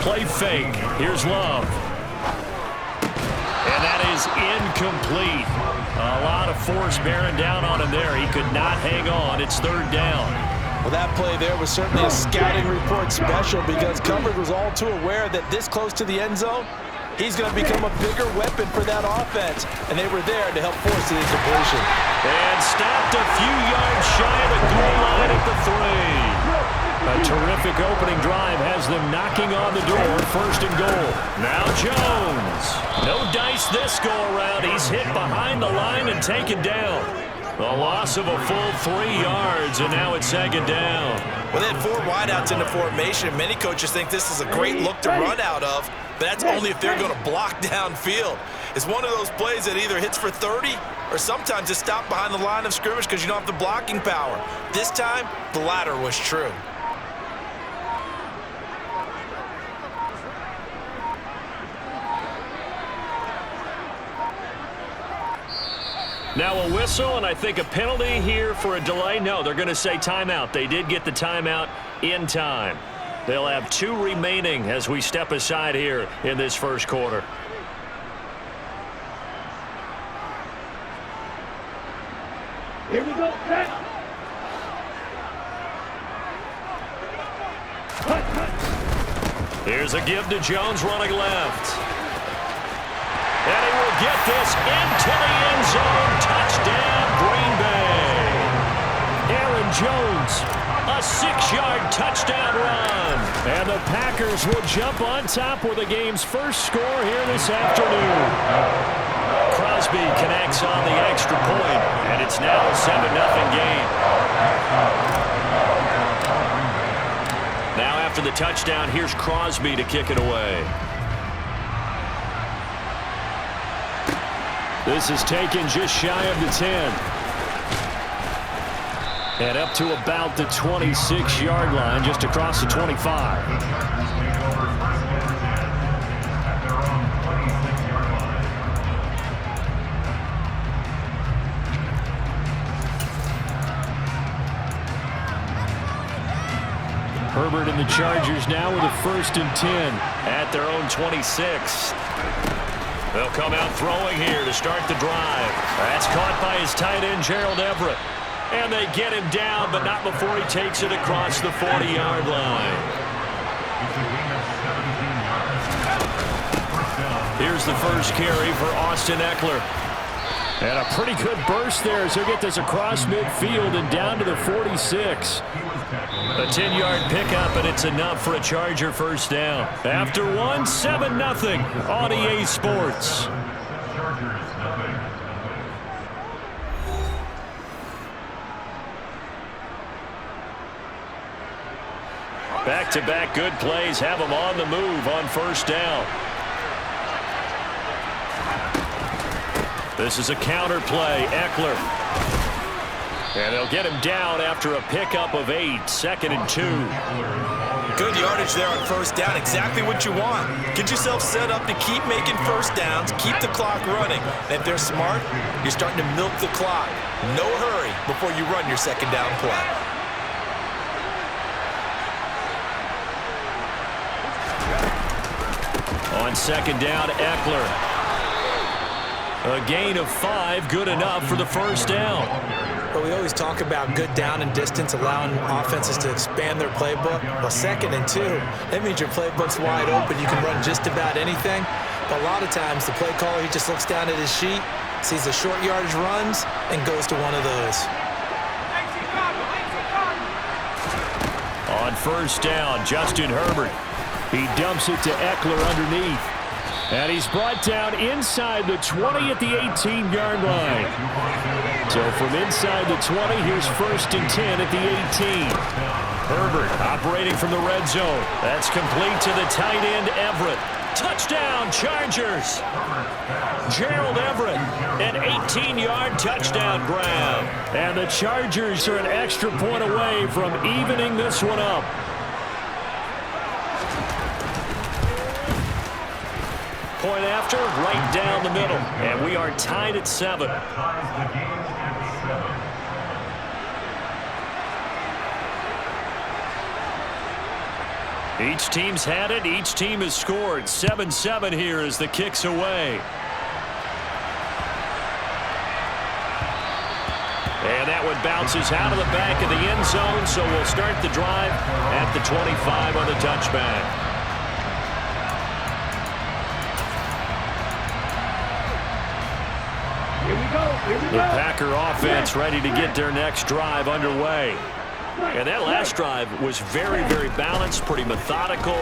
Play fake. Here's Love. And that is incomplete. A lot of force bearing down on him there. He could not hang on. It's third down. Well, that play there was certainly a scouting report special because coverage was all too aware that this close to the end zone, he's going to become a bigger weapon for that offense. And they were there to help force the incompletion. And stopped a few yards shy of the goal line at the 3. A terrific opening drive has them knocking on the door. First and goal. Now Jones. No dice this go around. He's hit behind the line and taken down. The loss of a full 3 yards, and now it's second down. Well, they had 4 wideouts in the formation. Many coaches think this is a great look to run out of, but that's only if they're going to block downfield. It's one of those plays that either hits for 30 or sometimes it's stopped behind the line of scrimmage because you don't have the blocking power. This time, the latter was true. Now a whistle, and I think a penalty here for a delay. No, they're going to say timeout. They did get the timeout in time. They'll have 2 remaining as we step aside here in this first quarter. Here we go, set. Here's a give to Jones running left. And he will get this into the end zone. Touchdown, Green Bay. Aaron Jones, a 6-yard touchdown run. And the Packers will jump on top with the game's first score here this afternoon. Crosby connects on the extra point, and it's now a 7-0 game. Now after the touchdown, here's Crosby to kick it away. This is taken just shy of the 10. And up to about the 26-yard line, just across the 25. Herbert and the Chargers now with a 1st and 10 at their own 26. They'll come out throwing here to start the drive. That's caught by his tight end, Gerald Everett. And they get him down, but not before he takes it across the 40-yard line. Here's the first carry for Austin Eckler. And a pretty good burst there as he'll get this across midfield and down to the 46. A 10-yard pickup, and it's enough for a Charger first down. After 1, 7-0 on EA Sports. Back-to-back good plays have them on the move on first down. This is a counter play. Eckler. And they'll get him down after a pickup of 8, 2nd and 2. Good yardage there on first down. Exactly what you want. Get yourself set up to keep making first downs, keep the clock running. And if they're smart, you're starting to milk the clock. No hurry before you run your second down play. On second down, Eckler. A gain of 5, good enough for the first down. But we always talk about good down and distance, allowing offenses to expand their playbook. Well, 2nd and 2, that means your playbook's wide open. You can run just about anything. But a lot of times, the play caller, he just looks down at his sheet, sees the short yardage runs, and goes to one of those. On first down, Justin Herbert. He dumps it to Eckler underneath. And he's brought down inside the 20 at the 18-yard line. So from inside the 20, here's 1st and 10 at the 18. Herbert operating from the red zone. That's complete to the tight end, Everett. Touchdown, Chargers. Gerald Everett, an 18-yard touchdown grab. And the Chargers are an extra point away from evening this one up. Point after, right down the middle. And we are tied at 7. Each team's had it. Each team has scored. 7-7 here as the kick's away. And that one bounces out of the back of the end zone, so we'll start the drive at the 25 on the touchback. Here we go. Here we The go. Packer offense ready to get their next drive underway. And that last drive was very, very balanced, pretty methodical.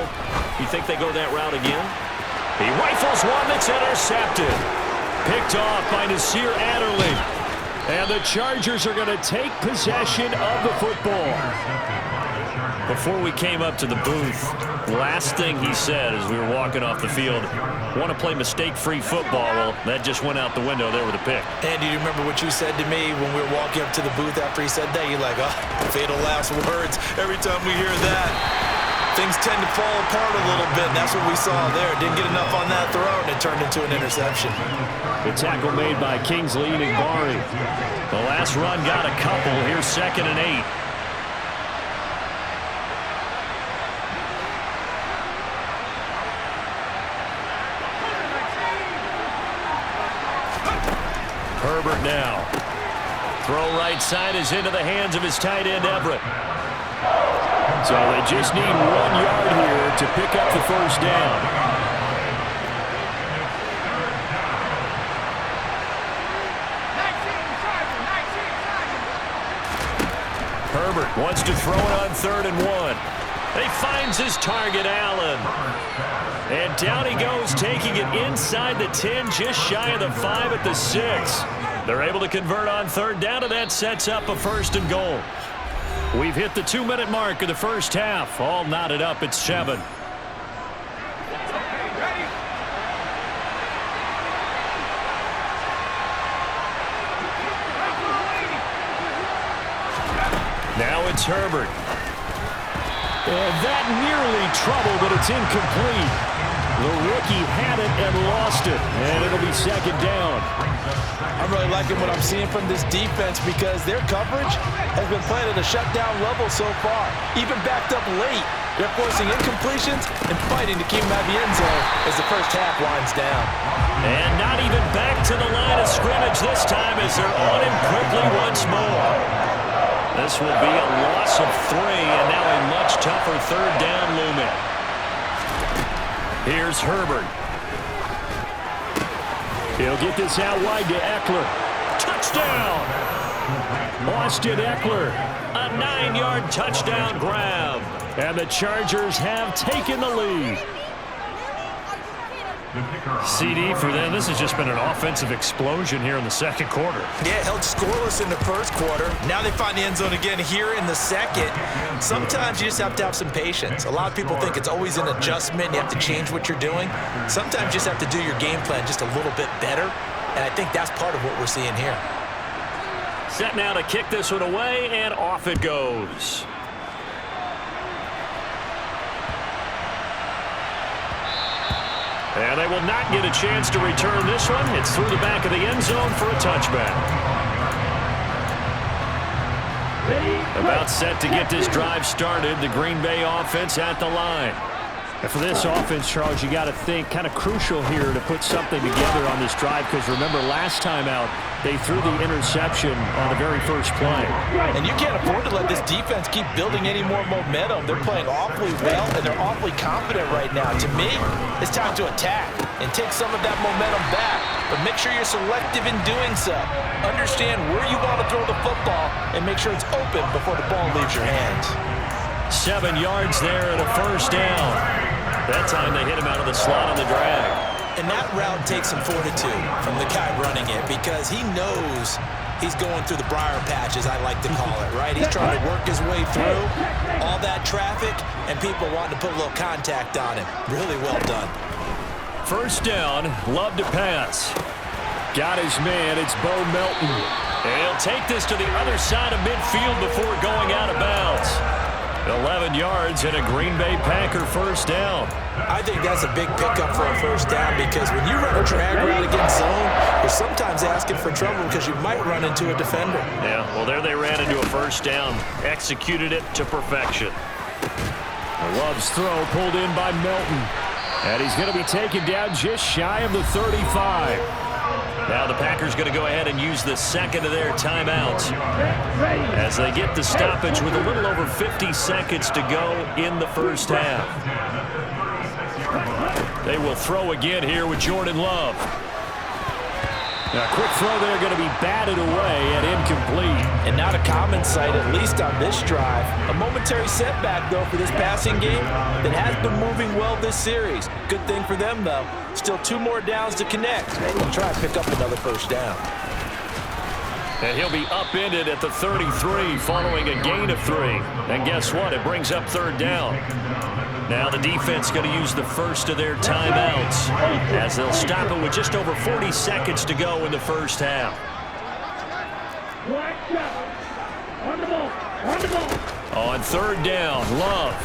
You think they go that route again? He rifles one that's intercepted. Picked off by Nasir Adderley. And the Chargers are going to take possession of the football. Before we came up to the booth, last thing he said as we were walking off the field, want to play mistake-free football. Well, that just went out the window there with a pick. Andy, do you remember what you said to me when we were walking up to the booth after he said that? You're like, oh, fatal last words. Every time we hear that, things tend to fall apart a little bit, and that's what we saw there. Didn't get enough on that throw, and it turned into an interception. The tackle made by Kingsley Enagbare. The last run got a couple. Here's 2nd and 8. Herbert now. Throw right side is into the hands of his tight end, Everett. So they just need 1 yard here to pick up the first down. Herbert wants to throw it on 3rd and 1. He finds his target, Allen. And down he goes, taking it inside the 10, just shy of the 5 at the 6. They're able to convert on 3rd down, and that sets up a 1st and goal. We've hit the 2-minute mark of the first half. All knotted up at 7. Now it's Herbert. And that nearly trouble, but it's incomplete. The rookie had it and lost it, and it'll be 2nd down. I'm really liking what I'm seeing from this defense because their coverage has been playing at a shutdown level so far. Even backed up late, they're forcing incompletions and fighting to keep them out of the end zone as the first half winds down. And not even back to the line of scrimmage this time as they're on him quickly once more. This will be a loss of 3, and now a much tougher 3rd down looming. Here's Herbert. He'll get this out wide to Eckler. Touchdown! Austin Eckler, a 9-yard touchdown grab. And the Chargers have taken the lead. CD for them, this has just been an offensive explosion here in the 2nd quarter. Yeah, held scoreless in the 1st quarter. Now they find the end zone again here in the 2nd. Sometimes you just have to have some patience. A lot of people think it's always an adjustment. You have to change what you're doing. Sometimes you just have to do your game plan just a little bit better. And I think that's part of what we're seeing here. Set now to kick this one away, and off it goes. And they will not get a chance to return this one. It's through the back of the end zone for a touchback. About set to get this drive started. The Green Bay offense at the line. And for this offense, Charles, you got to think kind of crucial here to put something together on this drive because remember last time out, they threw the interception on the very first play. And you can't afford to let this defense keep building any more momentum. They're playing awfully well, and they're awfully confident right now. To me, it's time to attack and take some of that momentum back. But make sure you're selective in doing so. Understand where you want to throw the football and make sure it's open before the ball leaves your hands. 7 yards there and a 1st down. That time they hit him out of the slot on the drag. And that route takes some fortitude from the guy running it because he knows he's going through the briar patch, as I like to call it, right? He's trying to work his way through all that traffic and people wanting to put a little contact on him. Really well done. 1st down, love to pass. Got his man, it's Bo Melton. And he'll take this to the other side of midfield before going out of bounds. 11 yards and a Green Bay Packer 1st down. I think that's a big pickup for a 1st down because when you run a drag route against zone, you're sometimes asking for trouble because you might run into a defender. Yeah, well, there they ran into a 1st down, executed it to perfection. Love's throw pulled in by Melton. And he's going to be taken down just shy of the 35. Now the Packers going to go ahead and use the second of their timeouts as they get the stoppage with a little over 50 seconds to go in the first half. They will throw again here with Jordan Love. A quick throw there going to be batted away and incomplete. And not a common sight, at least on this drive. A momentary setback, though, for this passing game that has been moving well this series. Good thing for them, though. Still 2 more downs to connect. Maybe try to pick up another first down. And he'll be upended at the 33 following a gain of 3. And guess what? It brings up third down. Now the defense going to use the first of their timeouts as they'll stop it with just over 40 seconds to go in the first half. On the ball. On the ball. On third down, Love.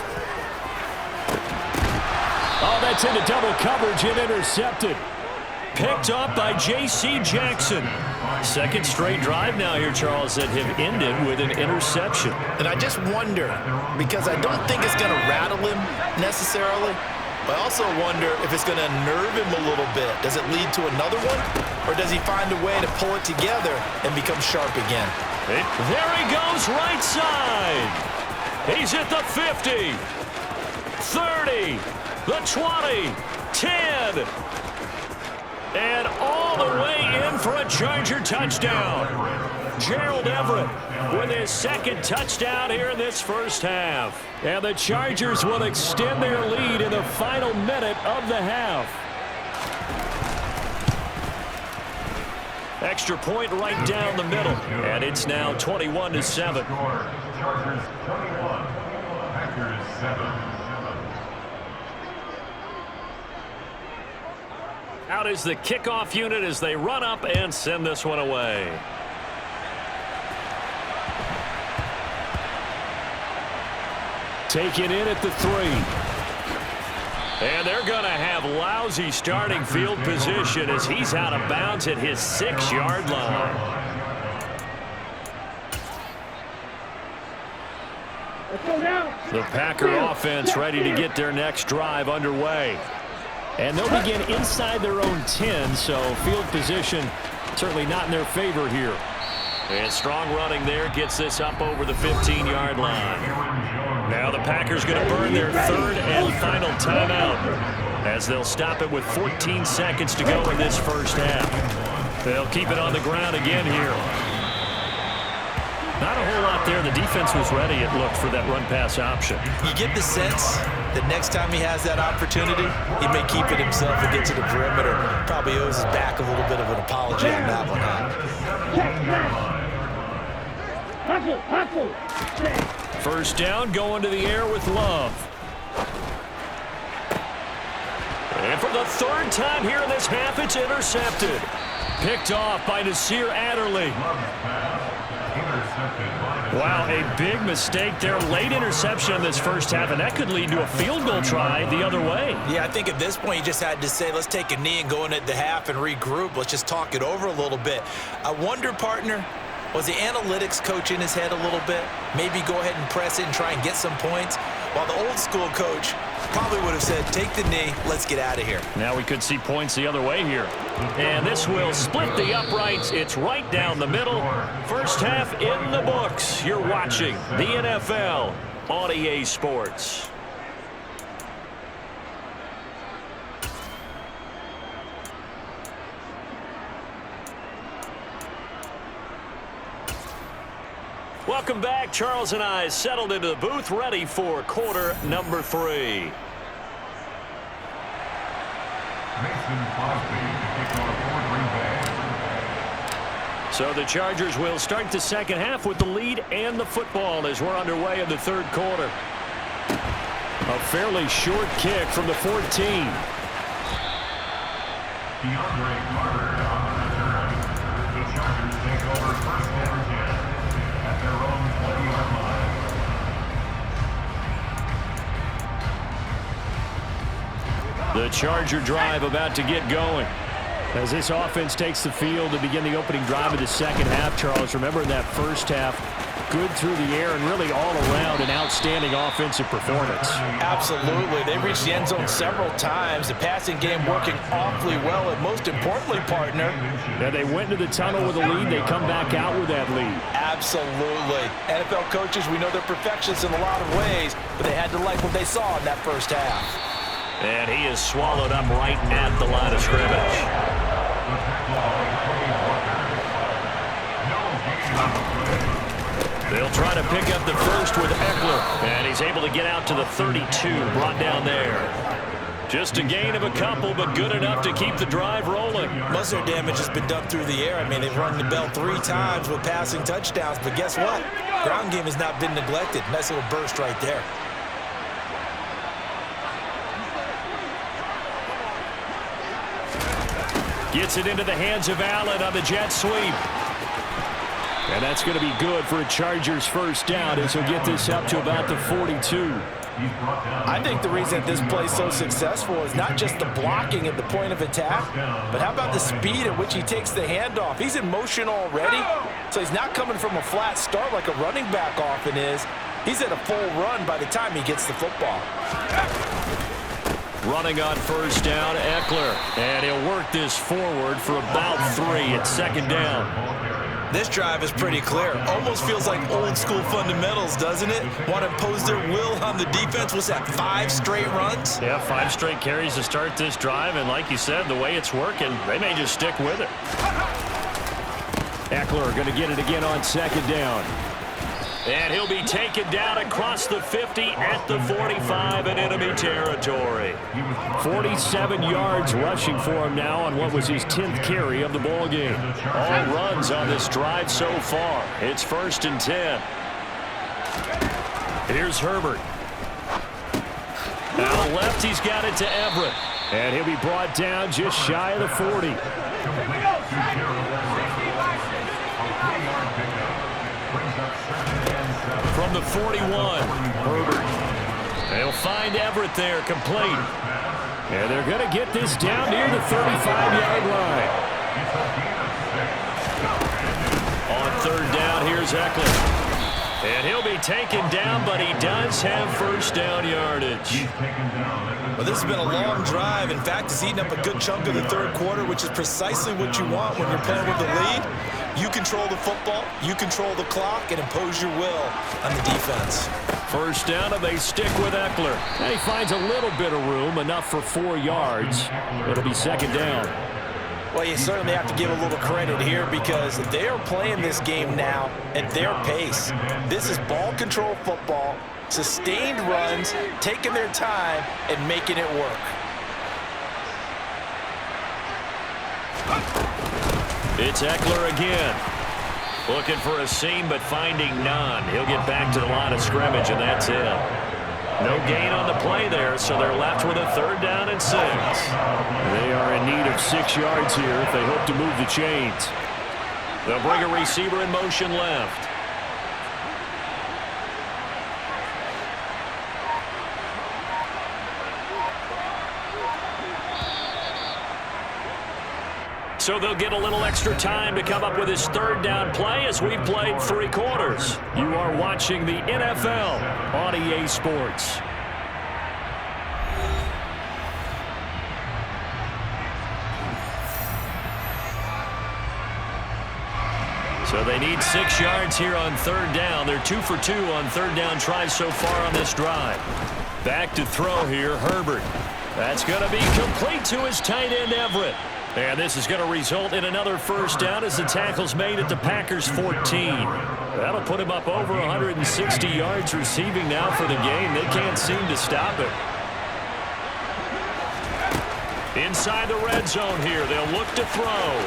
Oh, that's into double coverage and intercepted. Picked up by J.C. Jackson. Second straight drive now here, Charles, that have ended with an interception. And I just wonder, because I don't think it's going to rattle him necessarily, but I also wonder if it's going to unnerve him a little bit. Does it lead to another one, or does he find a way to pull it together and become sharp again? There he goes, right side. He's at the 50, 30, the 20, 10. And all the way in for a Charger touchdown. Gerald Everett with his second touchdown here in this first half. And the Chargers will extend their lead in the final minute of the half. Extra point right down the middle. And it's now 21-7. Chargers 21, Packers 7. Out is the kickoff unit as they run up and send this one away. Taken in at the 3. And they're going to have lousy starting field position as he's out of bounds at his 6-yard line. The Packer offense ready to get their next drive underway. And they'll begin inside their own 10, so field position certainly not in their favor here. And strong running there gets this up over the 15-yard line. Now the Packers going to burn their third and final timeout as they'll stop it with 14 seconds to go in this first half. They'll keep it on the ground again here. Not a whole lot there. The defense was ready, it looked, for that run-pass option. You get the sense that next time he has that opportunity, he may keep it himself and get to the perimeter. Probably owes his back a little bit of an apology on that one, huh? First down, going to the air with Love. And for the third time here in this half, it's intercepted. Picked off by Nasir Adderley. Wow, a big mistake there. Late interception in this first half, and that could lead to a field goal try the other way. Yeah, I think at this point you just had to say, let's take a knee and go into the half and regroup. Let's just talk it over a little bit. I wonder, partner, was the analytics coach in his head a little bit? Maybe go ahead and press it and try and get some points? While the old school coach probably would have said, take the knee, let's get out of here. Now we could see points the other way here. And this will split the uprights. It's right down the middle. First half in the books. You're watching the NFL on EA Sports. Welcome back. Charles and I settled into the booth, ready for quarter number 3. So the Chargers will start the second half with the lead and the football as we're underway in the third quarter. A fairly short kick from the 14. DeAndre Carter on the return. The Chargers take over first and 10 at their own 20-yard line. The Charger drive about to get going. As this offense takes the field to begin the opening drive of the second half, Charles, remember in that first half, Good through the air and really all around an outstanding offensive performance. Absolutely. They reached the end zone several times. The passing game working awfully well, and most importantly, partner. Yeah, they went into the tunnel with a lead. They come back out with that lead. Absolutely. NFL coaches, we know they're perfectionists in a lot of ways, but they had to like what they saw in that first half. And he is swallowed up right at the line of scrimmage. They'll try to pick up the first with Eckler, and he's able to get out to the 32, brought down there. Just a gain of a couple, but good enough to keep the drive rolling. Most of their damage has been done through the air. I mean, they've rung the bell 3 times with passing touchdowns, but guess what? Ground game has not been neglected. Nice little burst right there. Gets it into the hands of Allen on the jet sweep. And that's going to be good for a Chargers first down as he'll get this up to about the 42. I think the reason this play is so successful is not just the blocking at the point of attack, but how about the speed at which he takes the handoff? He's in motion already, so he's not coming from a flat start like a running back often is. He's at a full run by the time he gets the football. Running on first down, Eckler. And he'll work this forward for about 3 at second down. This drive is pretty clear. Almost feels like old school fundamentals, doesn't it? Want to impose their will on the defense. Was that 5 straight runs? Yeah, 5 straight carries to start this drive. And like you said, the way it's working, they may just stick with it. Eckler going to get it again on second down. And he'll be taken down across the 50 at the 45 in enemy territory. 47 yards rushing for him now on what was his 10th carry of the ball game. All runs on this drive so far. It's 1st and 10. Here's Herbert. Now left, he's got it to Everett. And he'll be brought down just shy of the 40. From the 41, Herbert. They'll find Everett there, complete. And they're going to get this down near the 35-yard line. On 3rd down, here's Eckler. And he'll be taken down, but he does have first down yardage. Well, this has been a long drive. In fact, it's eaten up a good chunk of the 3rd quarter, which is precisely what you want when you're playing with the lead. You control the football, you control the clock, and impose your will on the defense. First down, and they stick with Eckler. And he finds a little bit of room, enough for 4 yards. It'll be 2nd down. Well, you certainly have to give a little credit here because they are playing this game now at their pace. This is ball control football, sustained runs, taking their time, and making it work. It's Eckler again. Looking for a seam, but finding none. He'll get back to the line of scrimmage, and that's it. No gain on the play there, so they're left with a 3rd down and 6. They are in need of 6 yards here if they hope to move the chains. They'll bring a receiver in motion left. So they'll get a little extra time to come up with his 3rd down play as we've played 3 quarters. You are watching the NFL on EA Sports. So they need 6 yards here on 3rd down. They're 2 for 2 on 3rd down tries so far on this drive. Back to throw here, Herbert. That's going to be complete to his tight end, Everett. And this is going to result in another first down as the tackle's made at the Packers' 14. That'll put him up over 160 yards receiving now for the game. They can't seem to stop it. Inside the red zone here, they'll look to throw.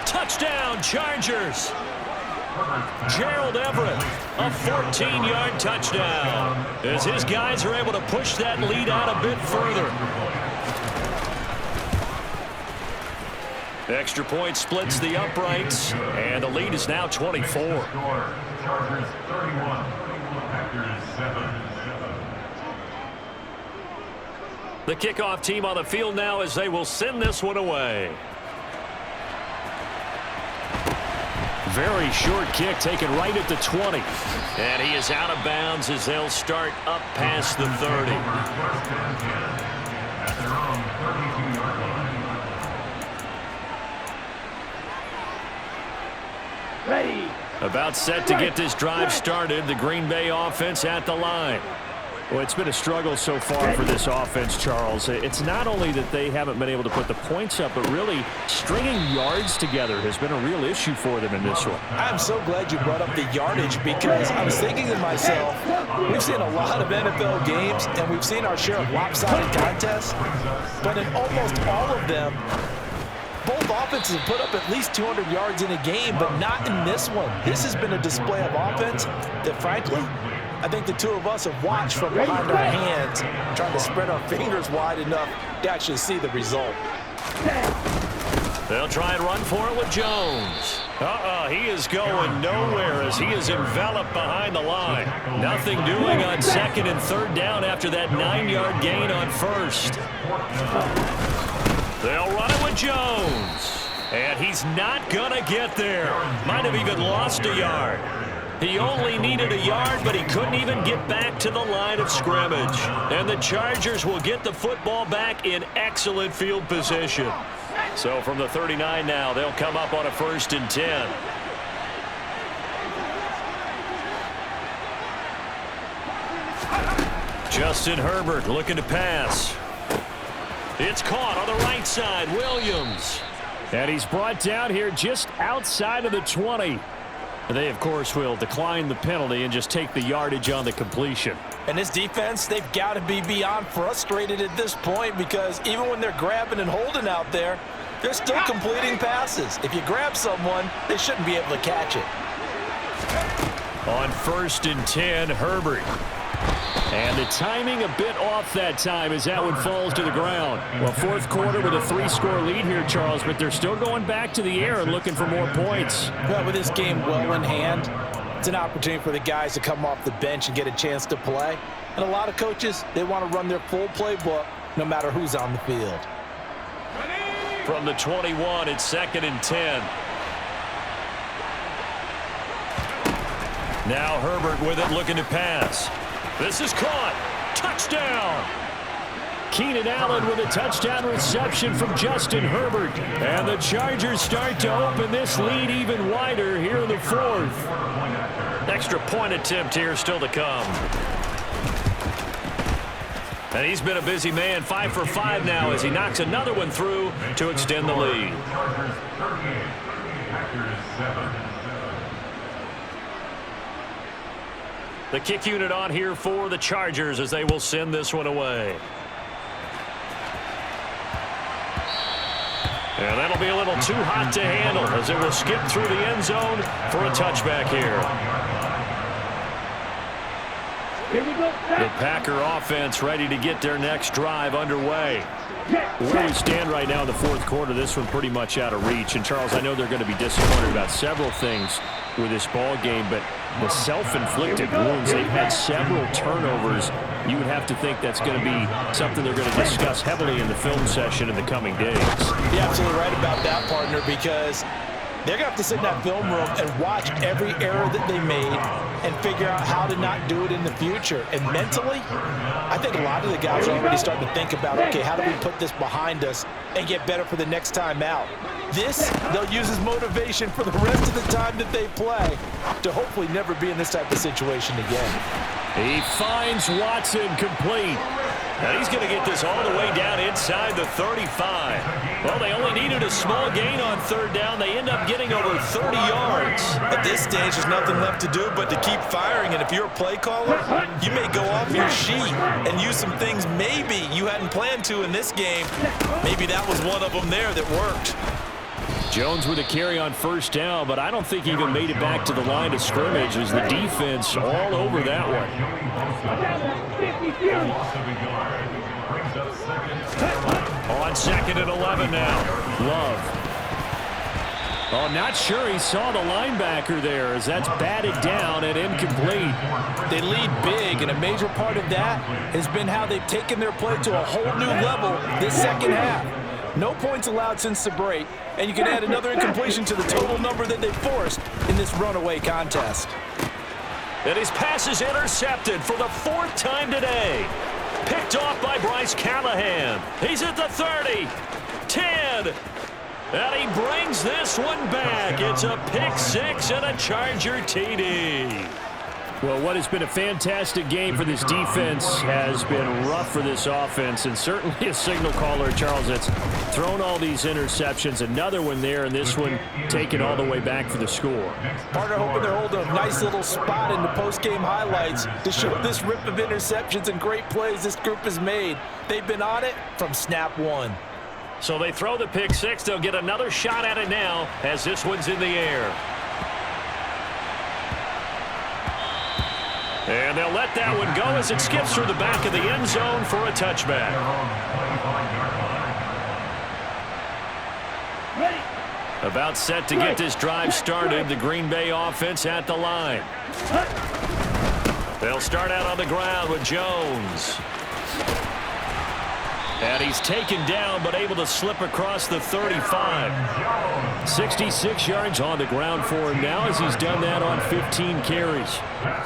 Touchdown, Chargers. Gerald Everett, a 14-yard touchdown, as his guys are able to push that lead out a bit further. Extra point splits the uprights, and the lead is now 24. Chargers 31, Packers 7. The kickoff team on the field now as they will send this one away. Very short kick taken right at the 20. And he is out of bounds as they'll start up past the 30. At their own 32-yard line. Ready. About set to get this drive started. The Green Bay offense at the line. Well, it's been a struggle so far for this offense, Charles. It's not only that they haven't been able to put the points up, but really stringing yards together has been a real issue for them in this one. I'm so glad you brought up the yardage because I was thinking to myself, we've seen a lot of NFL games and we've seen our share of lopsided contests, but in almost all of them, both offenses have put up at least 200 yards in a game, but not in this one. This has been a display of offense that, frankly, I think the two of us have watched from behind our hands, trying to spread our fingers wide enough to actually see the result. They'll try and run for it with Jones. He is going nowhere as he is enveloped behind the line. Nothing doing on second and third down after that 9-yard gain on first. They'll run it with Jones. And he's not going to get there. Might have even lost a yard. He only needed a yard, but he couldn't even get back to the line of scrimmage. And the Chargers will get the football back in excellent field position. So from the 39 now, they'll come up on a 1st and 10. Justin Herbert looking to pass. It's caught on the right side, Williams. And he's brought down here just outside of the 20. They, of course, will decline the penalty and just take the yardage on the completion. And this defense, they've got to be beyond frustrated at this point because even when they're grabbing and holding out there, they're still completing passes. If you grab someone, they shouldn't be able to catch it. On 1st and 10, Herbert. And the timing a bit off that time as that one falls to the ground. Well, 4th quarter with a 3-score lead here, Charles, but they're still going back to the air and looking for more points. Well, with this game well in hand, it's an opportunity for the guys to come off the bench and get a chance to play. And a lot of coaches, they want to run their full playbook no matter who's on the field. From the 21, it's 2nd and 10. Now Herbert with it, looking to pass. This is caught. Touchdown. Keenan Allen with a touchdown reception from Justin Herbert. And the Chargers start to open this lead even wider here in the 4th. Extra point attempt here still to come. And he's been a busy man, 5 for 5 now as he knocks another one through to extend the lead. The kick unit on here for the Chargers as they will send this one away. And that'll be a little too hot to handle as it will skip through the end zone for a touchback here. Here we go. The Packer offense ready to get their next drive underway. Where we stand right now in the 4th quarter, this one pretty much out of reach. And, Charles, I know they're going to be disappointed about several things with this ball game, but the self-inflicted wounds, they've had several turnovers. You would have to think that's going to be something they're going to discuss heavily in the film session in the coming days. You're absolutely right about that, partner, because they're going to have to sit in that film room and watch every error that they made and figure out how to not do it in the future. And mentally, I think a lot of the guys are already starting to think about, okay, how do we put this behind us and get better for the next time out? This, they'll use as motivation for the rest of the time that they play to hopefully never be in this type of situation again. He finds Watson complete. And he's going to get this all the way down inside the 35. Well, they only needed a small gain on 3rd down. They end up getting over 30 yards. At this stage, there's nothing left to do but to keep firing. And if you're a play caller, you may go off your sheet and use some things maybe you hadn't planned to in this game. Maybe that was one of them there that worked. Jones with a carry on 1st down, but I don't think he even made it back to the line of scrimmage as the defense all over that one. On 2nd and 11 now. Love. Oh, not sure he saw the linebacker there as that's batted down and incomplete. They lead big, and a major part of that has been how they've taken their play to a whole new level this second half. No points allowed since the break, and you can add another incompletion to the total number that they forced in this runaway contest. And his pass is intercepted for the 4th time today. Picked off by Bryce Callahan. He's at the 30, 10, and he brings this one back. It's a pick 6 and a Charger TD. Well, what has been a fantastic game for this defense has been rough for this offense, and certainly a signal caller, Charles, that's thrown all these interceptions. Another one there, and this one taken all the way back for the score. Partner hoping they're holding a nice little spot in the post-game highlights to show this rip of interceptions and great plays this group has made. They've been on it from snap one. So they throw the pick 6. They'll get another shot at it now as this one's in the air. And they'll let that one go as it skips through the back of the end zone for a touchback. About set to get this drive started, the Green Bay offense at the line. They'll start out on the ground with Jones. And he's taken down, but able to slip across the 35. 66 yards on the ground for him now as he's done that on 15 carries.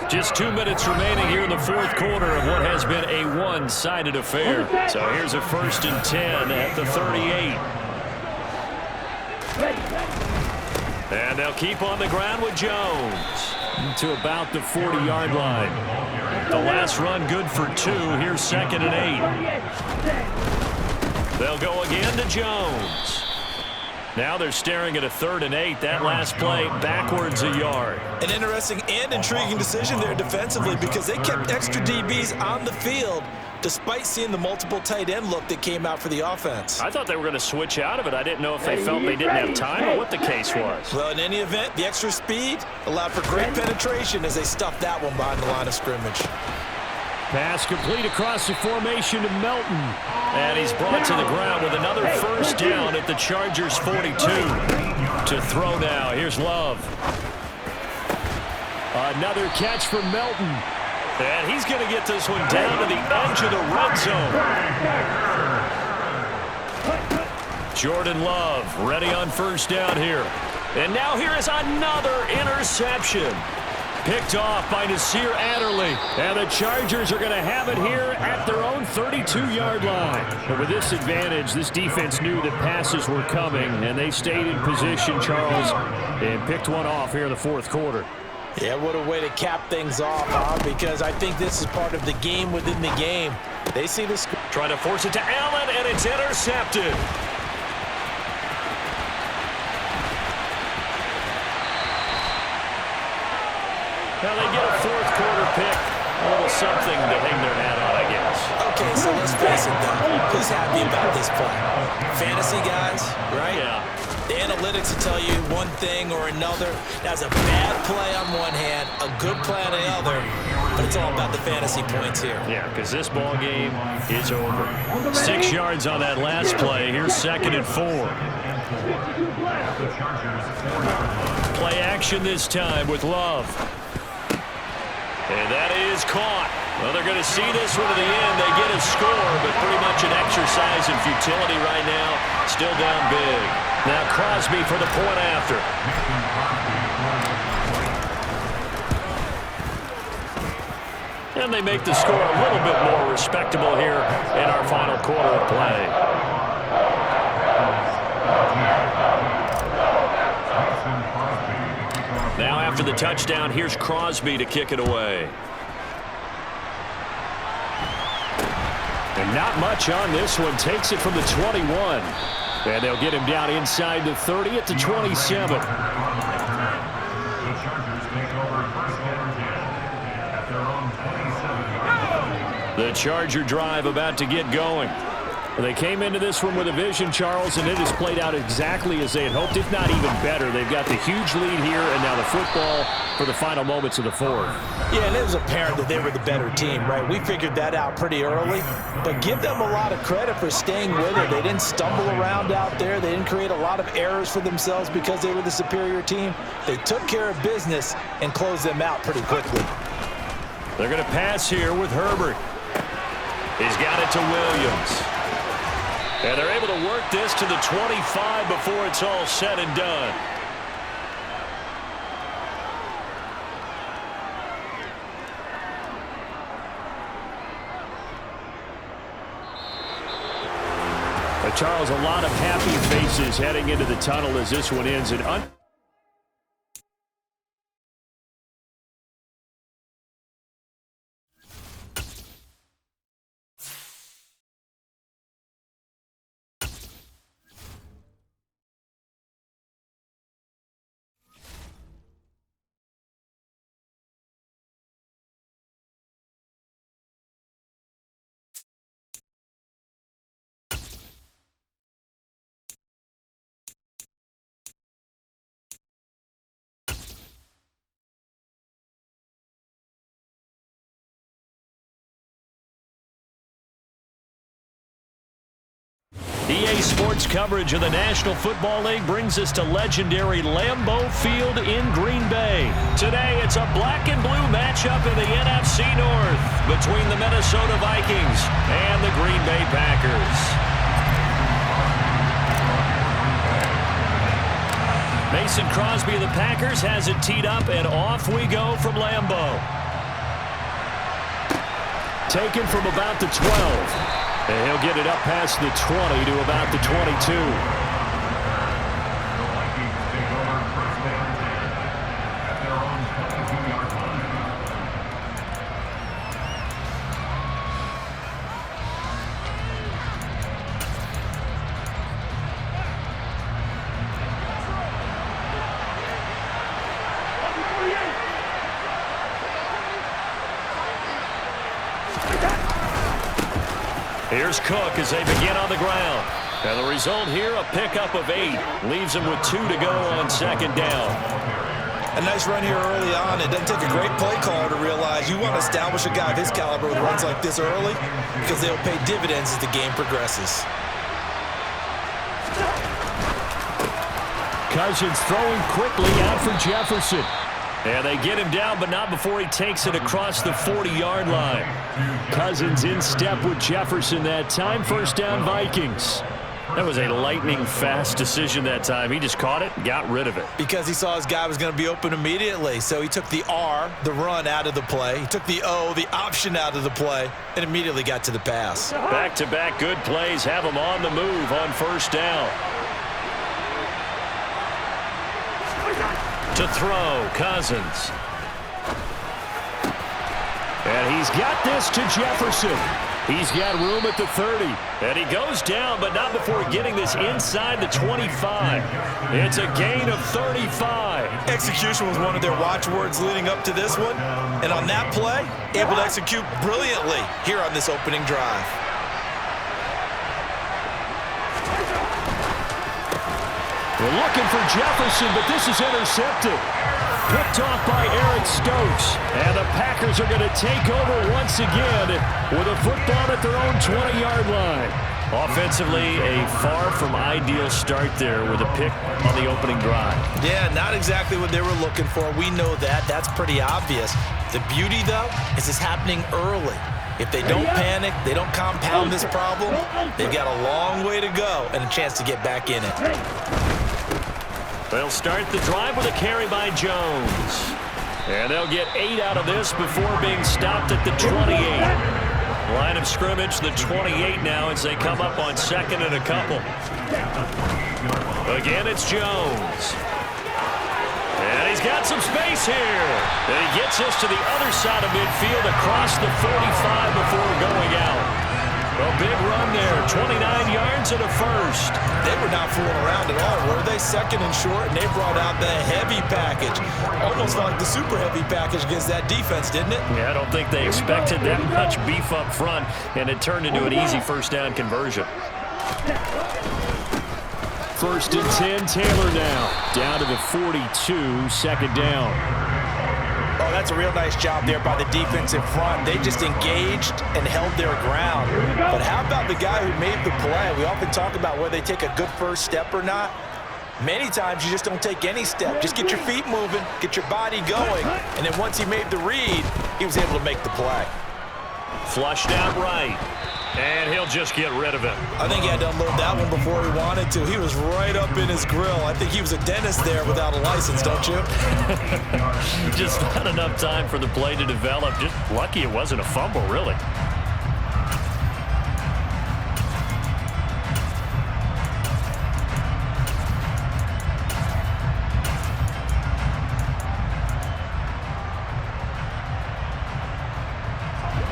Just 2 minutes remaining here in the 4th quarter of what has been a one-sided affair. So here's a 1st and 10 at the 38. And they'll keep on the ground with Jones to about the 40-yard line. The last run good for 2. Here's 2nd and 8. They'll go again to Jones. Now they're staring at a 3rd and 8. That last play backwards a yard. An interesting and intriguing decision there defensively because they kept extra DBs on the field despite seeing the multiple tight end look that came out for the offense. I thought they were going to switch out of it. I didn't know if they felt they didn't have time or what the case was. Well, in any event, the extra speed allowed for great penetration as they stuffed that one behind the line of scrimmage. Pass complete across the formation to Melton. And he's brought to the ground with another 1st down at the Chargers 42. To throw now. Here's Love. Another catch from Melton. And he's going to get this one down to the edge of the red zone. Jordan Love ready on 1st down here. And now here is another interception. Picked off by Nasir Adderley. And the Chargers are going to have it here at their own 32-yard line. But with this advantage, this defense knew that passes were coming, and they stayed in position, Charles, and picked one off here in the 4th quarter. Yeah, what a way to cap things off, huh? Because I think this is part of the game within the game. They see this. Trying to force it to Allen, and it's intercepted. Now they get a 4th quarter pick. A little something to hang their hat on, I guess. Okay, so let's face it, though. Who's happy about this play? Fantasy guys, right? Yeah. The analytics will tell you one thing or another. That's a bad play on one hand, a good play on the other, but it's all about the fantasy points here. Yeah, because this ball game is over. 6 yards on that last play. Here's 2nd and 4. Play action this time with Love. And that is caught. Well, they're going to see this one to the end. They get a score, but pretty much an exercise in futility right now. Still down big. Now Crosby for the point after. And they make the score a little bit more respectable here in our final quarter of play. Now after the touchdown, here's Crosby to kick it away. And not much on this one. Takes it from the 21. And they'll get him down inside the 30 at the 27. The Charger drive about to get going. They came into this one with a vision, Charles, and it has played out exactly as they had hoped, if not even better. They've got the huge lead here, and now the football for the final moments of the 4th. Yeah, and it was apparent that they were the better team, right? We figured that out pretty early, but give them a lot of credit for staying with it. They didn't stumble around out there. They didn't create a lot of errors for themselves because they were the superior team. They took care of business and closed them out pretty quickly. They're going to pass here with Herbert. He's got it to Williams. And they're able to work this to the 25 before it's all said and done. Charles, a lot of happy faces heading into the tunnel as this one ends. EA Sports coverage of the National Football League brings us to legendary Lambeau Field in Green Bay. Today, it's a black and blue matchup in the NFC North between the Minnesota Vikings and the Green Bay Packers. Mason Crosby of the Packers has it teed up, and off we go from Lambeau. Taken from about the 12. And he'll get it up past the 20 to about the 22. Here's Cook as they begin on the ground. And the result here, a pickup of 8. Leaves them with 2 to go on second down. A nice run here early on. It doesn't take a great play caller to realize you want to establish a guy of his caliber with runs like this early because they'll pay dividends as the game progresses. Cousins throwing quickly out for Jefferson. And they get him down, but not before he takes it across the 40-yard line. Cousins in step with Jefferson that time. First down, Vikings. That was a lightning-fast decision that time. He just caught it and got rid of it. Because he saw his guy was going to be open immediately. So he took the R, the run, out of the play. He took the O, the option, out of the play, and immediately got to the pass. Back-to-back good plays have him on the move on first down. To throw, Cousins. And he's got this to Jefferson. He's got room at the 30. And he goes down, but not before getting this inside the 25. It's a gain of 35. Execution was one of their watchwords leading up to this one. And on that play, able to execute brilliantly here on this opening drive. We're looking for Jefferson, but this is intercepted. Picked off by Eric Stokes. And the Packers are going to take over once again with a football at their own 20-yard line. Offensively, a far from ideal start there with a pick on the opening drive. Yeah, not exactly what they were looking for. We know that. That's pretty obvious. The beauty, though, is it's happening early. If they don't panic, they don't compound this problem, they've got a long way to go and a chance to get back in it. They'll start the drive with a carry by Jones. And they'll get 8 out of this before being stopped at the 28. Line of scrimmage, the 28 now as they come up on second and a couple. Again, it's Jones. And he's got some space here. And he gets this to the other side of midfield across the 45 before going out. A big run there, 29 yards and a first. They were not fooling around at all, were they? Second and short, and they brought out the heavy package. Almost like the super heavy package against that defense, didn't it? Yeah, I don't think they expected that much beef up front, and it turned into an easy first down conversion. First and 10, Taylor now. Down to the 42, second down. Oh, that's a real nice job there by the defensive front. They just engaged and held their ground. But how about the guy who made the play? We often talk about whether they take a good first step or not. Many times you just don't take any step. Just get your feet moving, get your body going, and then once he made the read, he was able to make the play. Flushed out right. And he'll just get rid of it. I think he had to unload that one before he wanted to. He was right up in his grill. I think he was a dentist there without a license, don't you? Just not enough time for the play to develop. Just lucky it wasn't a fumble, really.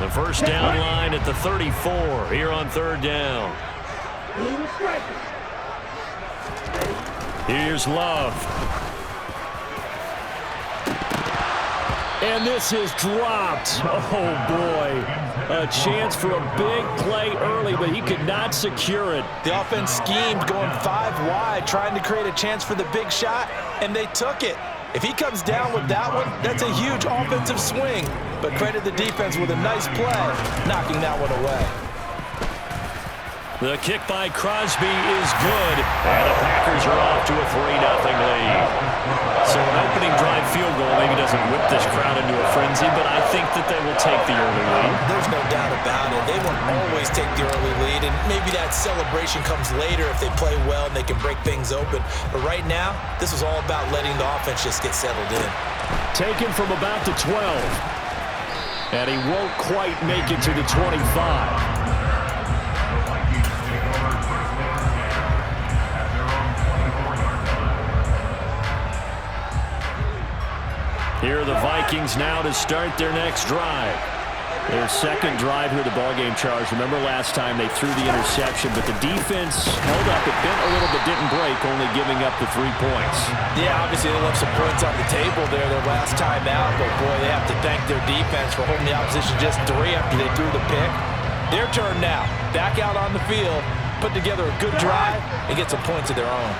The first down line at the 34 here on third down. Here's Love. And this is dropped. Oh, boy. A chance for a big play early, but he could not secure it. The offense schemed going 5 wide, trying to create a chance for the big shot, and they took it. If he comes down with that one, that's a huge offensive swing. But credit the defense with a nice play, knocking that one away. The kick by Crosby is good, and the Packers are off to a 3-0 lead. So an opening drive field goal maybe doesn't whip this crowd into a frenzy, but I think that they will take the early lead. There's no doubt about it. They will always take the early lead, and maybe that celebration comes later if they play well and they can break things open. But right now, this is all about letting the offense just get settled in. Taken from about the 12. And he won't quite make it to the 25. Here are the Vikings now to start their next drive. Their second drive here, the ballgame, Charles. Remember last time they threw the interception, but the defense held up. It bent a little but didn't break, only giving up the 3 points. Yeah, obviously they left some points on the table there their last time out, but boy, they have to thank their defense for holding the opposition just 3 after they threw the pick. Their turn now. Back out on the field, put together a good drive, and get some points of their own.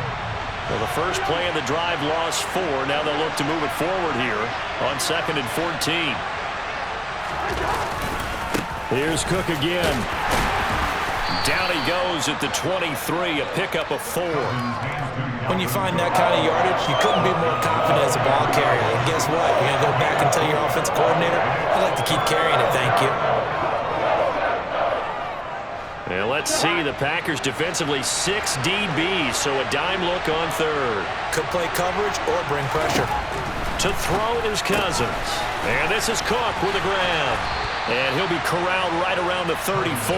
Well, the first play of the drive lost 4. Now they'll look to move it forward here on 2nd and 14. Here's Cook again. Down he goes at the 23, a pickup of 4. When you find that kind of yardage, you couldn't be more confident as a ball carrier. And guess what? You're going to go back and tell your offensive coordinator, I'd like to keep carrying it, thank you. And let's see, the Packers defensively 6 DBs, so a dime look on 3rd. Could play coverage or bring pressure. To throw is Cousins. And this is Cook with a grab. And he'll be corralled right around the 34.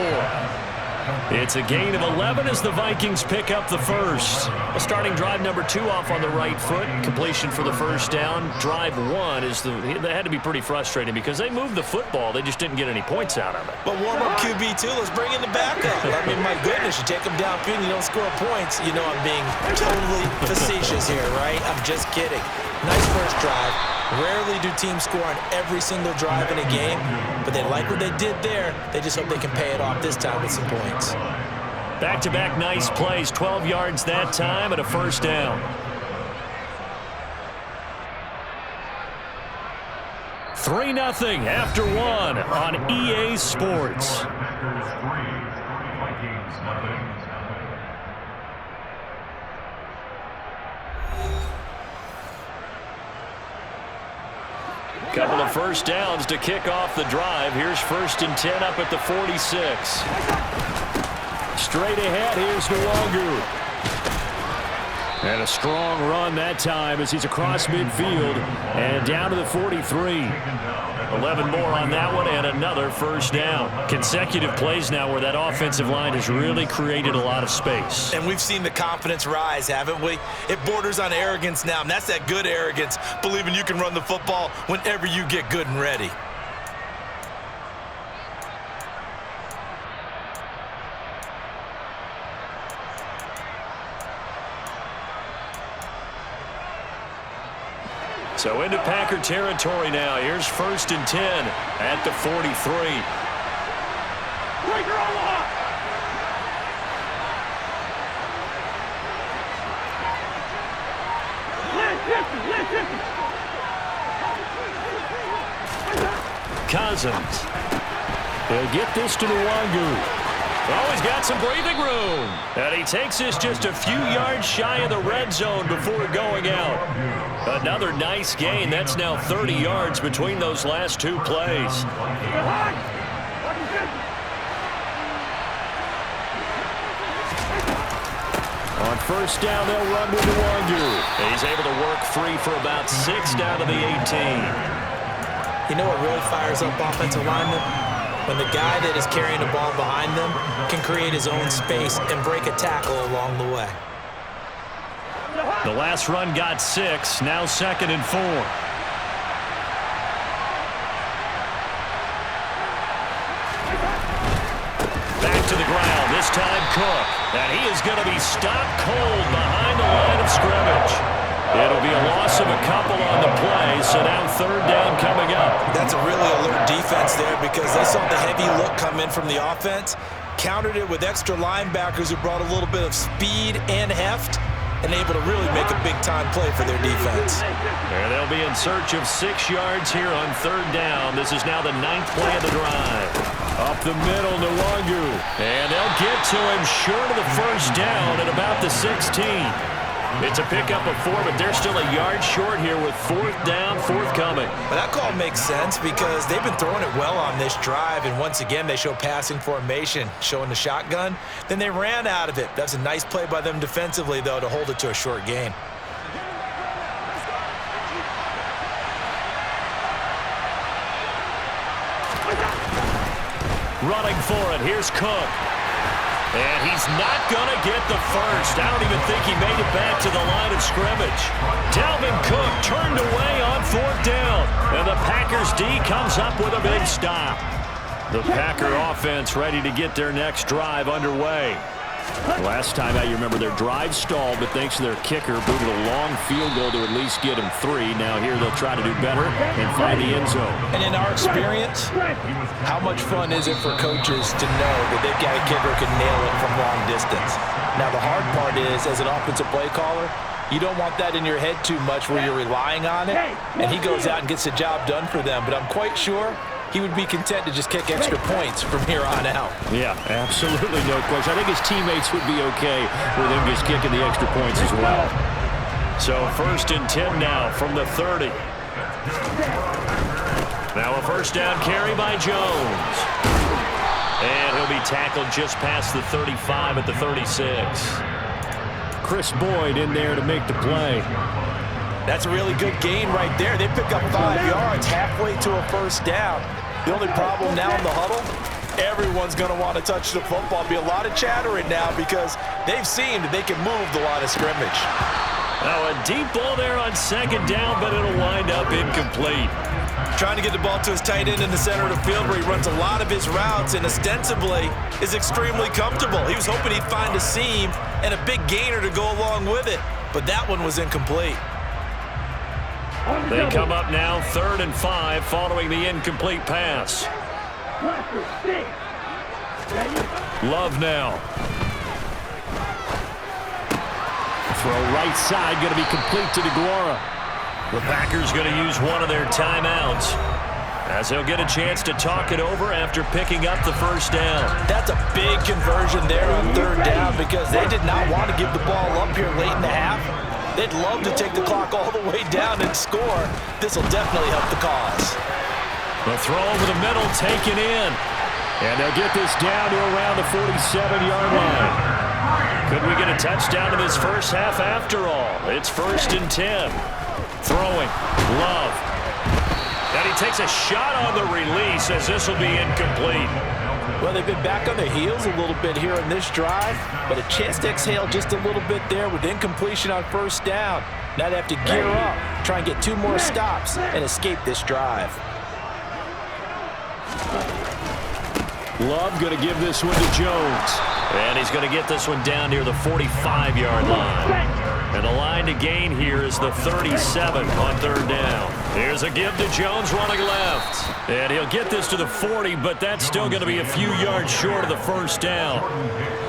It's a gain of 11 as the Vikings pick up the first. A starting drive number 2 off on the right foot. Completion for the first down. Drive 1 is that had to be pretty frustrating because they moved the football. They just didn't get any points out of it. But warm-up QB2, let's bring in the backup. I mean, my goodness, you take them downfield and you don't score points. You know I'm being totally facetious here, right? I'm just kidding. Nice first drive. Rarely do teams score on every single drive in a game, but they like what they did there. They just hope they can pay it off this time with some points. Back-to-back nice plays, 12 yards that time and a first down. 3-0 after 1 on EA Sports. Couple of first downs to kick off the drive. Here's 1st and 10 up at the 46. Straight ahead, here's Nwangu. And a strong run that time as he's across midfield and down to the 43. 11 more on that one and another first down. Consecutive plays now where that offensive line has really created a lot of space. And we've seen the confidence rise, haven't we? It borders on arrogance now, and that's that good arrogance, believing you can run the football whenever you get good and ready. So into Packer territory now. Here's 1st and 10 at the 43. Cousins. He'll get this to Nwangu. Oh, he's got some breathing room. And he takes this just a few yards shy of the red zone before going out. Another nice gain. That's now 30 yards between those last 2 plays. On first down, they'll run with Nwangu. He's able to work free for about 6 down to the 18. You know what really fires up offensive linemen? When the guy that is carrying the ball behind them can create his own space and break a tackle along the way. The last run got 6, now 2nd and 4. Back to the ground, this time Cook. And he is going to be stopped cold behind the line of scrimmage. It'll be a loss of a couple on the play, so now 3rd down coming up. That's a really alert defense there because they saw the heavy look come in from the offense, countered it with extra linebackers who brought a little bit of speed and heft, and able to really make a big-time play for their defense. And they'll be in search of 6 yards here on 3rd down. This is now the 9th play of the drive. Up the middle, Nwangu. And they'll get to him short of the 1st down at about the 16. It's a pickup of 4, but they're still a yard short here with 4th down forthcoming. But that call makes sense because they've been throwing it well on this drive, and once again they show passing formation, showing the shotgun. Then they ran out of it. That's a nice play by them defensively, though, to hold it to a short gain. Running for it, here's Cook. And he's not going to get the first. I don't even think he made it back to the line of scrimmage. Dalvin Cook turned away on 4th down. And the Packers D comes up with a big stop. The Packer offense ready to get their next drive underway. Last time out, you remember their drive stalled, but thanks to their kicker, booted a long field goal to at least get him 3. Now here they'll try to do better and find the end zone. And in our experience, how much fun is it for coaches to know that they've got a kicker who can nail it from long distance? Now the hard part is, as an offensive play caller, you don't want that in your head too much where you're relying on it, and he goes out and gets the job done for them. But I'm quite sure he would be content to just kick extra points from here on out. Yeah, absolutely no question. I think his teammates would be okay with him just kicking the extra points as well. So 1st and 10 now from the 30. Now a 1st down carry by Jones. And he'll be tackled just past the 35 at the 36. Chris Boyd in there to make the play. That's a really good gain right there. They pick up 5 yards halfway to a 1st down. The only problem now in the huddle, everyone's going to want to touch the football. Be a lot of chattering now because they've seen that they can move the line of scrimmage. Now a deep ball there on 2nd down, but it'll wind up incomplete. Trying to get the ball to his tight end in the center of the field where he runs a lot of his routes and ostensibly is extremely comfortable. He was hoping he'd find a seam and a big gainer to go along with it, but that one was incomplete. They come up now 3rd and 5 following the incomplete pass. Love now. Throw right side, going to be complete to DeGuara. The Packers going to use one of their timeouts as they'll get a chance to talk it over after picking up the 1st down. That's a big conversion there on 3rd down because they did not want to give the ball up here late in the half. They'd love to take the clock all the way down and score. This will definitely help the cause. The throw over the middle taken in. And they'll get this down to around the 47-yard line. Could we get a touchdown in this first half after all? It's 1st and 10. Throwing. Love. And he takes a shot on the release as this will be incomplete. Well, they've been back on their heels a little bit here on this drive, but a chance to exhale just a little bit there with incompletion on 1st down. Now they have to gear up, try and get 2 more stops, and escape this drive. Love going to give this one to Jones. And he's going to get this one down near the 45-yard line. And the line to gain here is the 37 on 3rd down. Here's a give to Jones running left. And he'll get this to the 40, but that's still going to be a few yards short of the 1st down.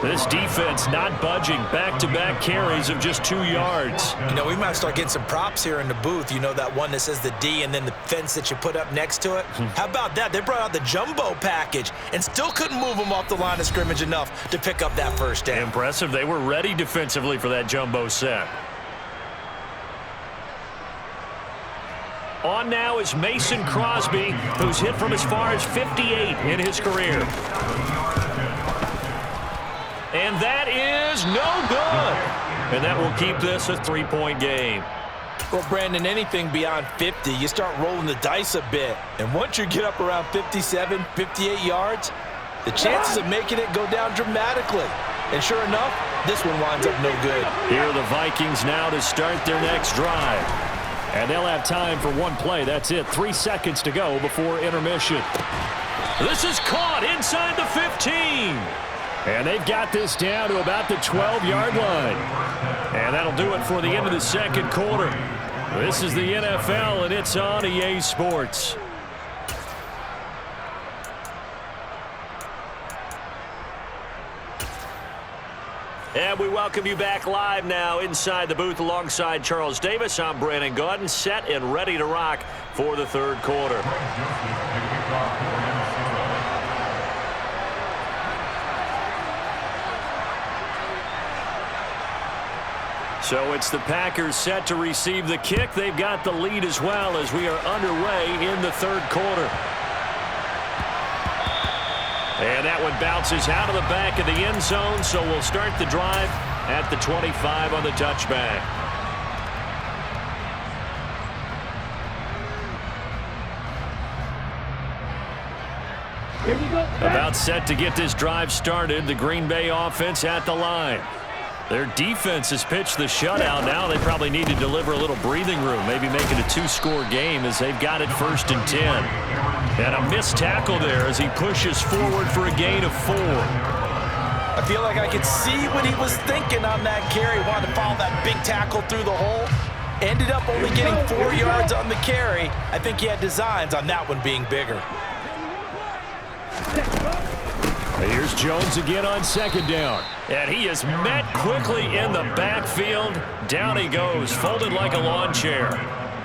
This defense not budging. Back-to-back carries of just 2 yards. You know, we might start getting some props here in the booth. You know, that one that says the D and then the fence that you put up next to it? How about that? They brought out the jumbo package and still couldn't move them off the line of scrimmage enough to pick up that 1st down. Impressive. They were ready defensively for that jumbo set. On now is Mason Crosby, who's hit from as far as 58 in his career. And that is no good. and that will keep this a 3-point game. Well, Brandon, anything beyond 50, you start rolling the dice a bit. And once you get up around 57, 58 yards, the chances of making it go down dramatically. And sure enough, this one winds up no good. Here are the Vikings now to start their next drive. And they'll have time for one play. That's it. 3 seconds to go before intermission. This is caught inside the 15. And they've got this down to about the 12-yard line. And that'll do it for the end of the second quarter. This is the NFL, and it's on EA Sports. And we welcome you back live now inside the booth alongside Charles Davis. I'm Brandon Gaudin, set and ready to rock for the third quarter. So it's the Packers set to receive the kick. They've got the lead as well as we are underway in the third quarter. And that one bounces out of the back of the end zone, so we'll start the drive at the 25 on the touchback. Here we go. About set to get this drive started, the Green Bay offense at the line. Their defense has pitched the shutout. Now they probably need to deliver a little breathing room, maybe make it a 2-score game as they've got it 1st and 10. And a missed tackle there as he pushes forward for a gain of 4. I feel like I could see what he was thinking on that carry. Wanted to follow that big tackle through the hole. Ended up only getting 4 yards on the carry. I think he had designs on that one being bigger. Here's Jones again on second down. And he is met quickly in the backfield. Down he goes, folded like a lawn chair.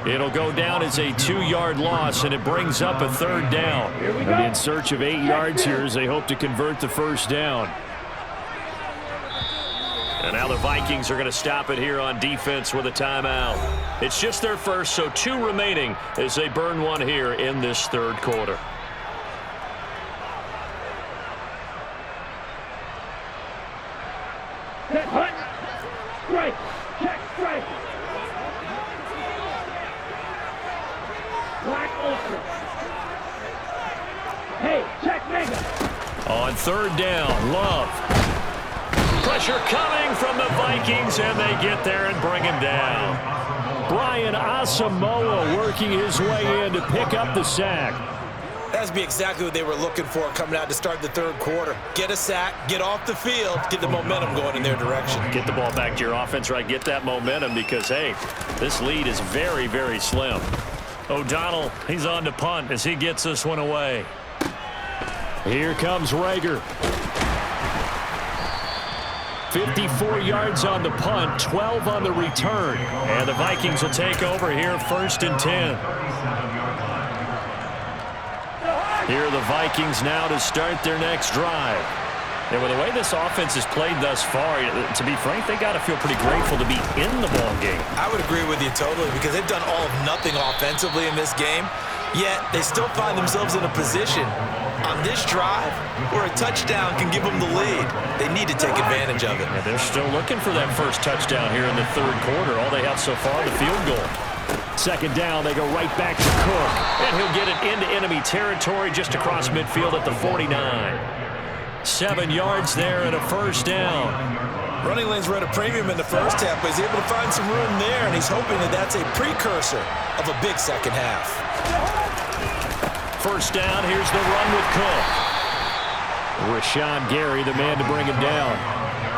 It'll go down as a 2-yard loss, and it brings up a 3rd down. And in search of 8 yards here as they hope to convert the 1st down. And now the Vikings are going to stop it here on defense with a timeout. It's just their first, so 2 remaining as they burn one here in this third quarter. Set, hut. Strike. Check, strike. Black ultra. Hey, check mega. On 3rd down, Love. Pressure coming from the Vikings, and they get there and bring him down. Brian Asamoah working his way in to pick up the sack. That's be exactly what they were looking for coming out to start the third quarter. Get a sack, get off the field, get the momentum going in their direction. Get the ball back to your offense, right? Get that momentum because, hey, this lead is very, very slim. O'Donnell, he's on to punt as he gets this one away. Here comes Rager. 54 yards on the punt, 12 on the return. And the Vikings will take over here 1st and 10. Here are the Vikings now to start their next drive. And with the way this offense has played thus far, to be frank, they got to feel pretty grateful to be in the ball game. I would agree with you totally because they've done all of nothing offensively in this game, yet they still find themselves in a position on this drive where a touchdown can give them the lead. They need to take advantage of it. And they're still looking for that first touchdown here in the third quarter. All they have so far, the field goal. 2nd down, they go right back to Cook. And he'll get it into enemy territory just across midfield at the 49. 7 yards there and a 1st down. Running lanes were at a premium in the first half, but he's able to find some room there, and he's hoping that that's a precursor of a big second half. 1st down, here's the run with Cook. Rashawn Gary, the man to bring him down.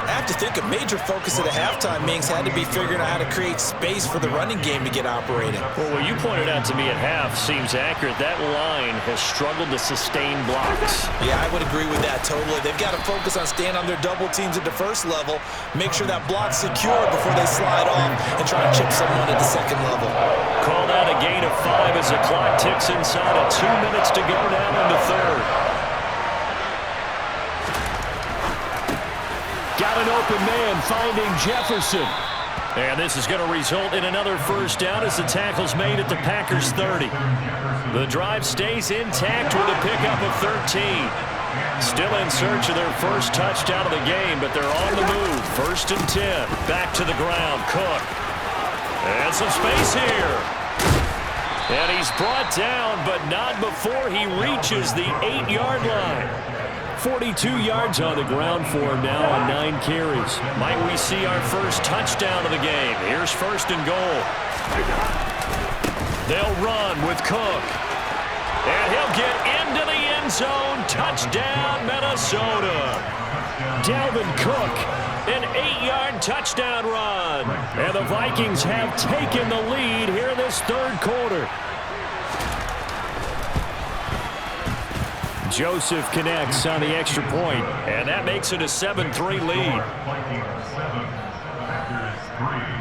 I have to think a major focus of the halftime meetings had to be figuring out how to create space for the running game to get operating. Well, what you pointed out to me at half seems accurate. That line has struggled to sustain blocks. Yeah, I would agree with that totally. They've got to focus on staying on their double teams at the first level, make sure that block's secure before they slide off and try to chip someone at the second level. Called out a gain of 5 as the clock ticks inside of 2 minutes to go now in the third. Got an open man finding Jefferson. And this is going to result in another 1st down as the tackle's made at the Packers 30. The drive stays intact with a pickup of 13. Still in search of their first touchdown of the game, but they're on the move. 1st and 10. Back to the ground. Cook. And some space here. And he's brought down, but not before he reaches the 8-yard line. 42 yards on the ground for him now on 9 carries. Might we see our first touchdown of the game? Here's 1st and goal. They'll run with Cook. And he'll get into the end zone. Touchdown, Minnesota. Dalvin Cook, an 8-yard touchdown run. And the Vikings have taken the lead here in this 3rd quarter. Joseph connects on the extra point, and that makes it a 7-3 lead. Vikings 7, Packers 3.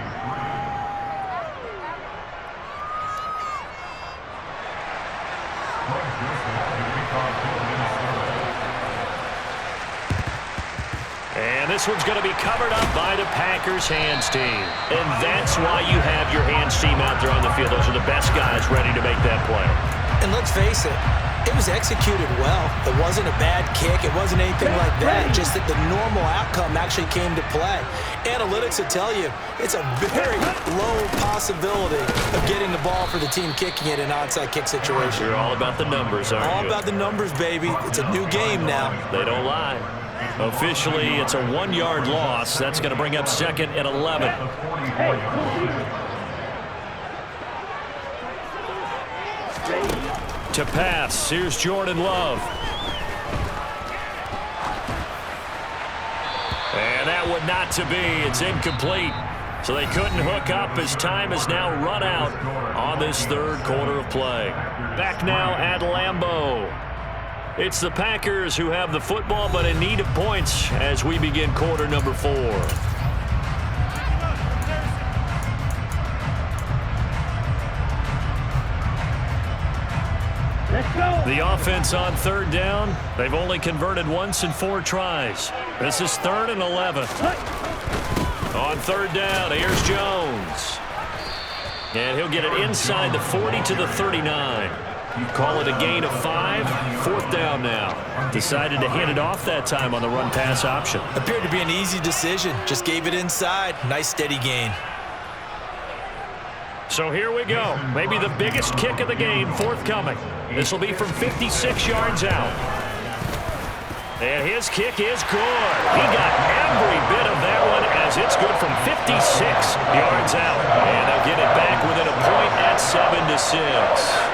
And this one's going to be covered up by the Packers hands team. And that's why you have your hands team out there on the field. Those are the best guys ready to make that play. And let's face it, it was executed well. It wasn't a bad kick. It wasn't anything like that. Just that the normal outcome actually came to play. Analytics will tell you it's a very low possibility of getting the ball for the team kicking it in an onside kick situation. You're all about the numbers, aren't you? All about the numbers, baby. It's a new game now. They don't lie. Officially, it's a 1-yard loss. That's going to bring up 2nd and 11. To pass, here's Jordan Love. And that one not to be. It's incomplete. So they couldn't hook up as time has now run out on this 3rd quarter of play. Back now at Lambeau. It's the Packers who have the football, but in need of points as we begin quarter number 4. The offense on 3rd down, they've only converted once in 4 tries. This is 3rd and 11. On 3rd down, here's Jones. And he'll get it inside the 40 to the 39. You call it a gain of 5. 4th down now. Decided to hand it off that time on the run-pass option. Appeared to be an easy decision. Just gave it inside. Nice steady gain. So here we go. Maybe the biggest kick of the game forthcoming. This will be from 56 yards out. And his kick is good. He got every bit of that one as it's good from 56 yards out. And they'll get it back within a point at 7-6.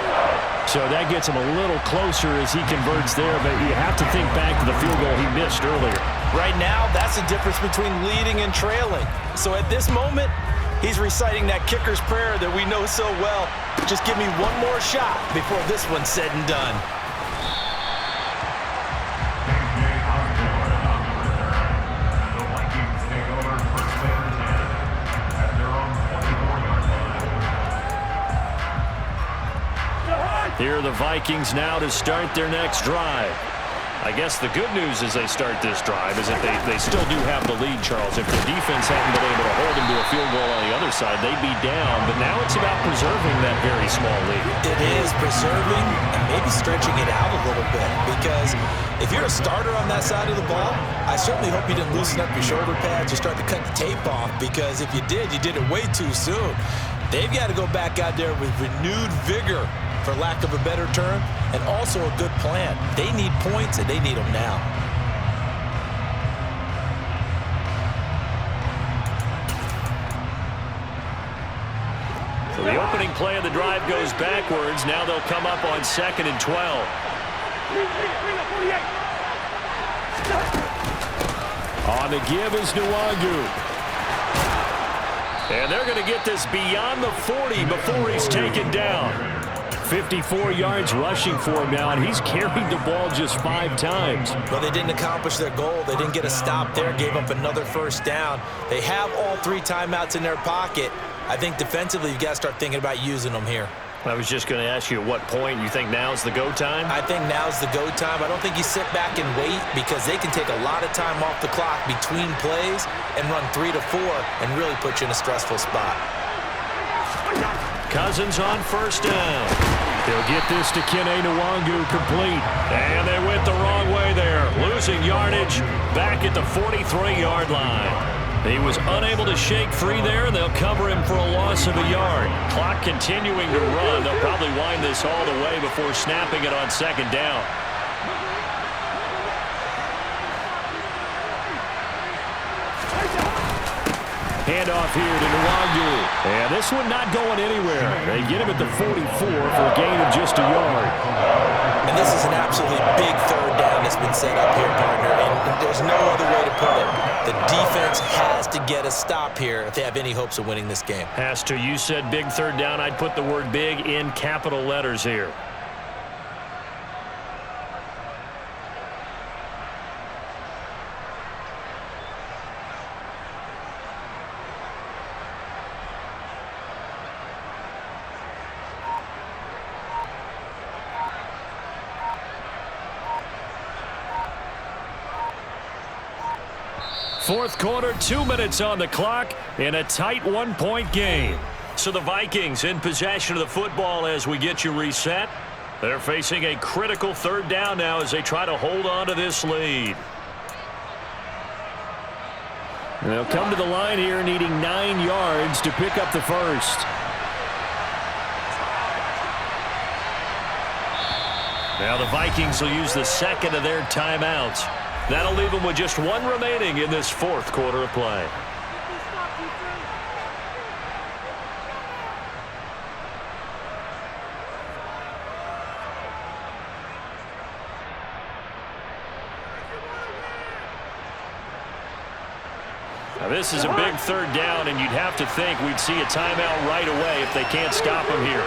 So that gets him a little closer as he converts there, but you have to think back to the field goal he missed earlier. Right now, that's the difference between leading and trailing. So at this moment, he's reciting that kicker's prayer that we know so well. Just give me one more shot before this one's said and done. The Vikings take over 1st and 10 at their own 24-yard line. Here are the Vikings now to start their next drive. I guess the good news as they start this drive is that they still do have the lead, Charles. If the defense hadn't been able to hold them to a field goal on the other side, they'd be down. But now it's about preserving that very small lead. It is preserving and maybe stretching it out a little bit, because if you're a starter on that side of the ball, I certainly hope you didn't loosen up your shoulder pads or start to cut the tape off, because if you did it way too soon. They've got to go back out there with renewed vigor, for lack of a better term, and also a good plan. They need points, and they need them now. So the opening play of the drive goes backwards. Now they'll come up on 2nd and 12. On the give is Nwangu. And they're going to get this beyond the 40 before he's taken down. 54 yards rushing for him now, and he's carried the ball just 5 times. Well, they didn't accomplish their goal. They didn't get a stop there, gave up another 1st down. They have all 3 timeouts in their pocket. I think defensively you've got to start thinking about using them here. I was just going to ask you at what point you think now's the go time? I think now's the go time. I don't think you sit back and wait, because they can take a lot of time off the clock between plays and run 3 to 4 and really put you in a stressful spot. Cousins on 1st down. They'll get this to Kene Nwangu complete. And they went the wrong way there. losing yardage back at the 43-yard line. He was unable to shake free there, and they'll cover him for a loss of a yard. Clock continuing to run. They'll probably wind this all the way before snapping it on second down. Handoff here to Nwangu. And this one not going anywhere. They get him at the 44 for a gain of just a yard. And this is an absolutely big third down that's been set up here, partner. And there's no other way to put it. The defense has to get a stop here if they have any hopes of winning this game. Has to. You said big third down. I'd put the word big in capital letters here. Fourth quarter, 2 minutes on the clock in a tight one-point game. So the Vikings in possession of the football as we get you reset. They're facing a critical third down now as they try to hold on to this lead. They'll come to the line here needing 9 yards to pick up the first. Now the Vikings will use the second of their timeouts. That'll leave them with just one remaining in this fourth quarter of play. Now this is a big third down, and you'd have to think we'd see a timeout right away if they can't stop them here.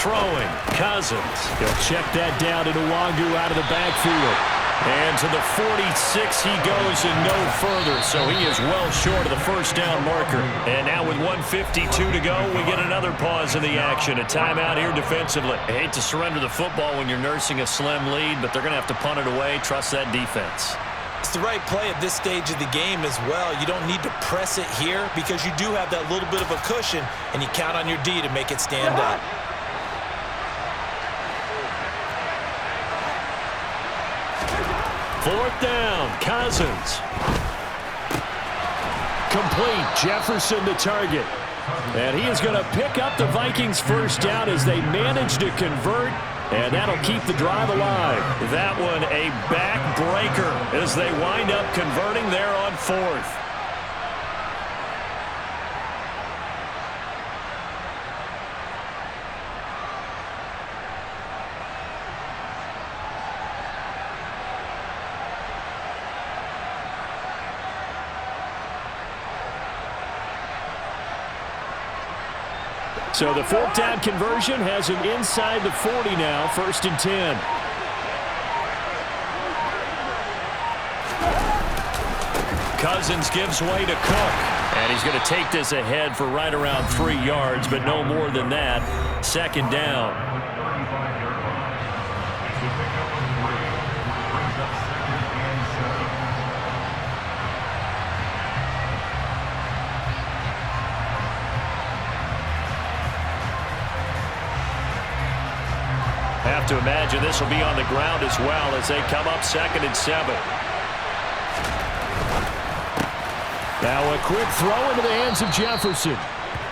Throwing, Cousins. He'll check that down to Nwangu out of the backfield. And to the 46 he goes and no further, so he is well short of the first down marker. And now with 1:52 to go, we get another pause in the action. A timeout here defensively. I hate to surrender the football when you're nursing a slim lead, but they're going to have to punt it away. Trust that defense. It's the right play at this stage of the game as well. You don't need to press it here because you do have that little bit of a cushion, and you count on your D to make it stand up. Fourth down, Cousins. Complete, Jefferson the target. And he is going to pick up the Vikings' first down as they manage to convert, and that'll keep the drive alive. That one a backbreaker as they wind up converting there on fourth. So the fourth down conversion has him inside the 40 now, 1st and 10. Cousins gives way to Cook. And he's going to take this ahead for right around 3 yards, but no more than that. 2nd down. Have to imagine this will be on the ground as well as they come up 2nd and 7. Now a quick throw into the hands of Jefferson.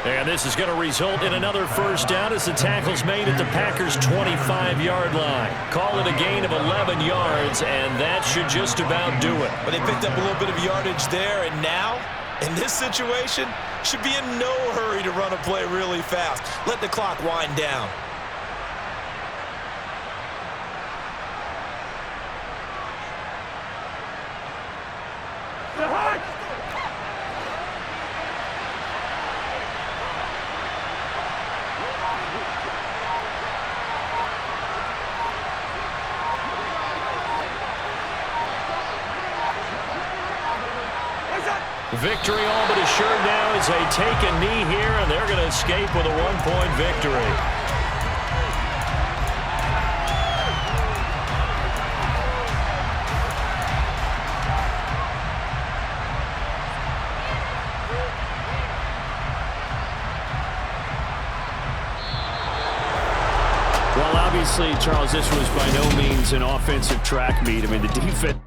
And this is going to result in another first down as the tackle's made at the Packers' 25-yard line. Call it a gain of 11 yards, and that should just about do it. But they picked up a little bit of yardage there, and now, in this situation, should be in no hurry to run a play really fast. Let the clock wind down. Victory all but assured now as they take a knee here, and they're going to escape with a 1-point victory. Well, obviously, Charles, this was by no means an offensive track meet. I mean, the defense